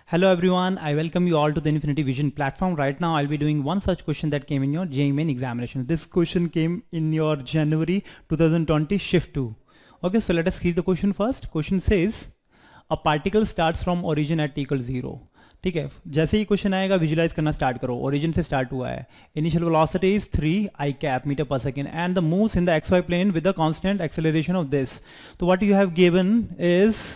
Hello everyone, I welcome you all to the Infinity Vision platform. Right now I'll be doing one such question that came in your JEE Main examination. This question came in your January 2020 shift 2. Okay, so let us see the question first. Question says a particle starts from origin at t equal 0. ठीक है, जैसे ही question आएगा visualise करना start करो. Origin से start हुआ है. Initial velocity is 3 i cap metre पर second and the moves in the xy plane with the constant acceleration of this. तो what you have given is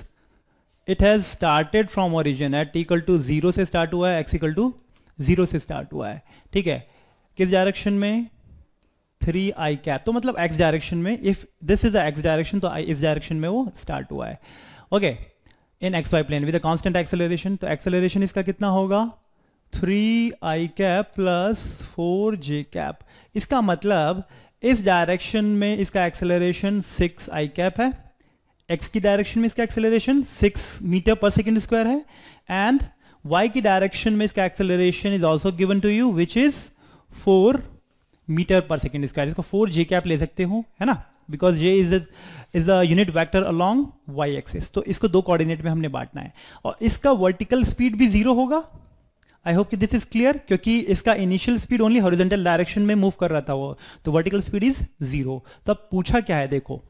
it has started from origin at t equal to 0 से start हुआ है, x equal to 0 से start हुआ है. ठीक है, किस डायरेक्शन में? 3 i cap. तो मतलब x डायरेक्शन में. If this is x direction तो इस डायरेक्शन में वो स्टार्ट हुआ है. Okay, in xy plane with a constant acceleration. तो acceleration इसका कितना होगा? 3 i cap plus 4 j cap. इसका मतलब इस डायरेक्शन में इसका acceleration 6 i cap है, x की डायरेक्शन में इसका acceleration 6 मीटर पर सेकेंड स्क्वायर है, एंड y की डायरेक्शन में इसका acceleration is also given to you which is 4 metre पर सेकेंड स्क्वायर. इसको 4 j cap ले सकते हो, है ना, because j is a unit vector along y axis. तो इसको दो कोऑर्डिनेट में हमने बांटना है और इसका वर्टिकल स्पीड भी 0 होगा. आई होप कि दिस इज क्लियर, क्योंकि इसका initial speed only horizontal direction में मूव कर रहा था वो, तो वर्टिकल स्पीड इज 0. तो अब पूछा क्या है, देखो,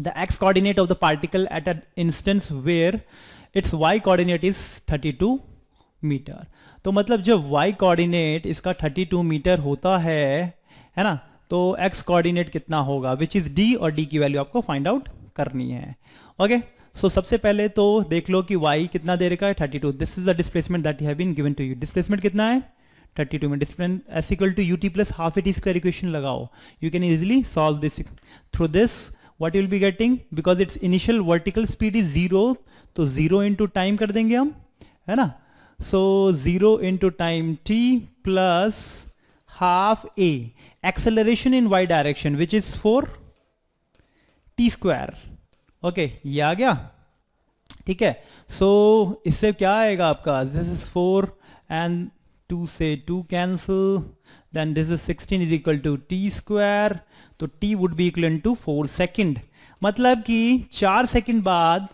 the x coordinate of the particle at an instance where it's y coordinate is 32 metre. तो मतलब जब y कोऑर्डिनेट इसका 32 मीटर होता है ना, तो x कोऑर्डिनेट कितना होगा, विच इज d, और d की वैल्यू आपको फाइंड आउट करनी है. ओके, सो सबसे पहले तो देख लो कि y कितना दे रखा है, 32. This is the displacement that have been given to you. Displacement कितना है? 32 में. Displacement s equal to ut plus half at square equation लगाओ. You can easily solve this through this. What you will be getting, because its initial vertical speed is 0, तो 0 into time कर देंगे हम, है ना. सो 0 into time t plus half a, acceleration in y direction which is 4 t square. Okay, ये आ गया. ठीक है, सो इससे क्या आएगा आपका, दिस इज 4 एंड 2 से 2 cancel, then this is 16 is equal to t square. तो t would be equal to 4 second. मतलब कि 4 सेकेंड बाद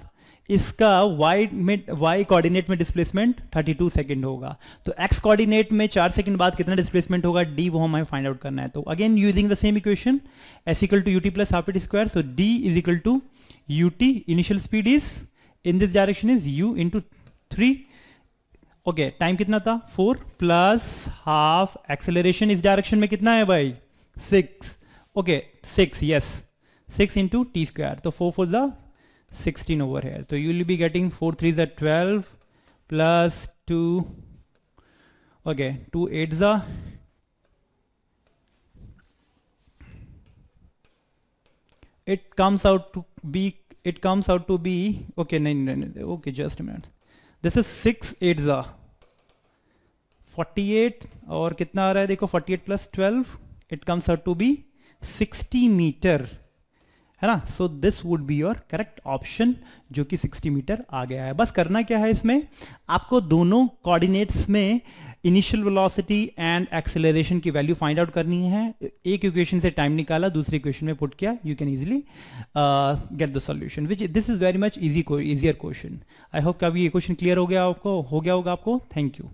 इसका y कोऑर्डिनेट में डिस्प्लेसमेंट 32 सेकंड होगा. तो x कोऑर्डिनेट में 4 सेकंड बाद कितना डिस्प्लेसमेंट होगा, d, वो हमें फाइंड आउट करना है. तो again using the same equation, s equal to ut plus half at square. So d is equal to ut, initial speed is in this direction is u into 3. Okay, time कितना था? 4 plus half. Acceleration इस direction में कितना है भाई? 6. Okay, 6, yes, 6 into T square. तो 4 4 the 16 over here. So you will be getting 4 3s are 12 plus 2. Okay, 2 8s are. It comes out to be. Okay, no. Okay, just a minute. This is 6 8s are 48, और कितना आ रहा है देखो, 48 plus 12. It comes out to be 60 metre, है ना. So this would be your correct option, जो कि 60 metre आ गया है. बस करना क्या है इसमें, आपको दोनों कोऑर्डिनेट्स में इनिशियल वेलोसिटी एंड एक्सेलरेशन की वैल्यू फाइंड आउट करनी है. एक इक्वेशन से टाइम निकाला, दूसरी इक्वेशन में पुट किया, you can easily get the solution, which this is very much easier question. I hope कि अभी ये क्वेश्चन क्लियर हो गया होगा आपको. Thank you.